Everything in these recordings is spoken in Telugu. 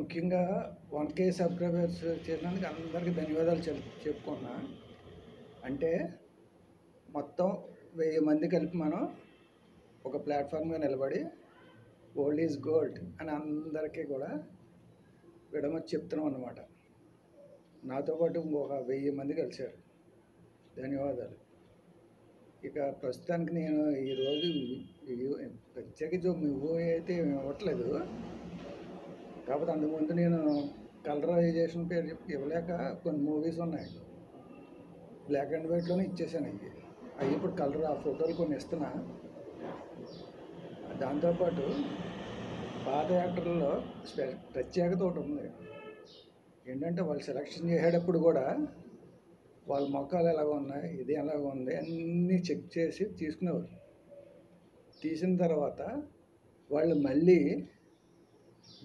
ముఖ్యంగా 1K సబ్స్క్రైబర్స్ చేసినందుకు అందరికీ ధన్యవాదాలు చెప్పుకున్నా. అంటే మొత్తం 1000 మంది కలిపి మనం ఒక ప్లాట్ఫామ్గా నిలబడి ఓల్డ్ ఈజ్ గోల్డ్ అని అందరికీ కూడా విడమర్చి చెప్తున్నాం అన్నమాట. నాతో పాటు ఇంకొక 1000 మంది కలిశారు. ధన్యవాదాలు. ఇక ప్రస్తుతానికి నేను ఈరోజు ప్రత్యేకించి మూవీ అయితే ఇవ్వట్లేదు. కాకపోతే అంతకుముందు నేను కలరైజేషన్ పేరు చెప్పి ఇవ్వలేక కొన్ని మూవీస్ ఉన్నాయి, బ్లాక్ అండ్ వైట్లోనే ఇచ్చేసాను. అవి ఇప్పుడు కలర్ ఆ ఫోటోలు కొన్ని ఇస్తున్నా. దాంతోపాటు పాత యాక్టర్లలో ప్రత్యేకత ఒకటి ఉంది. ఏంటంటే వాళ్ళు సెలక్షన్ చేసేటప్పుడు కూడా వాళ్ళ మొక్కలు ఎలాగ ఉన్నాయి, ఇది ఎలాగ ఉంది అన్నీ చెక్ చేసి తీసుకునేవారు. తీసిన తర్వాత వాళ్ళు మళ్ళీ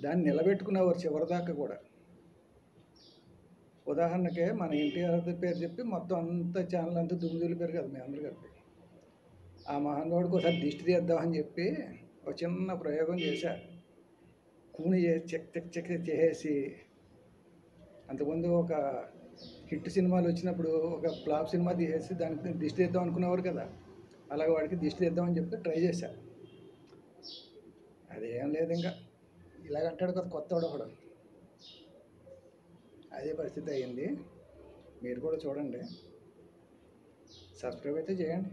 దాన్ని నిలబెట్టుకునేవారు చివరిదాకా కూడా. ఉదాహరణకే మన ఎన్టీఆర్ పేరు చెప్పి మొత్తం అంతా ఛానల్ అంతా దుమ్మిదులు పేరు కదా మీ అందరు కలిపి. ఆ మహానుభావుడికి ఒకసారి దిష్టి తీద్దామని చెప్పి ఒక చిన్న ప్రయోగం చేశారు. కూని చెక్ చేసి అంతకుముందు ఒక హిట్ సినిమాలు వచ్చినప్పుడు ఒక ఫ్లాప్ సినిమా తీసేసి దానికి దిష్టి తీద్దాం అనుకునేవారు కదా. అలాగే వాడికి దిష్టి తీద్దామని చెప్పి ట్రై చేశారు. అదేం లేదు, ఇంకా ఇలాగంటాడు కదా కొత్తవాడు ఒకడు. అదే పరిస్థితి అయ్యింది. మీరు కూడా చూడండి, సబ్స్క్రైబ్ అయితే చేయండి.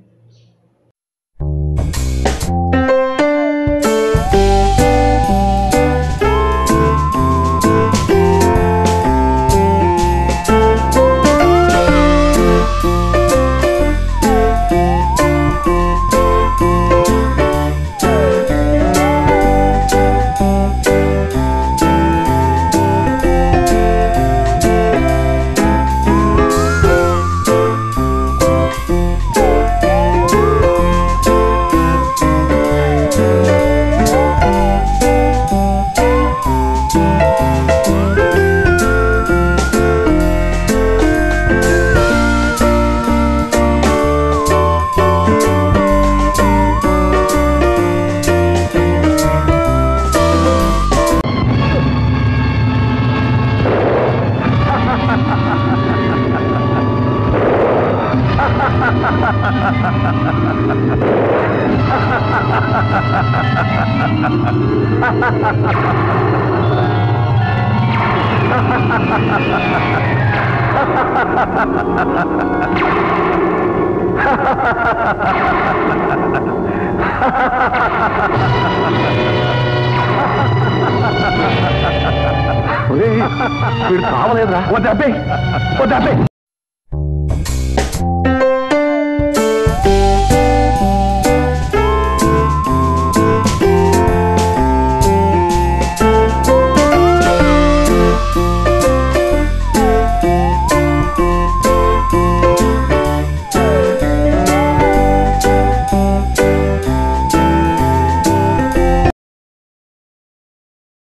వీడు కావలేదురా. వద్ద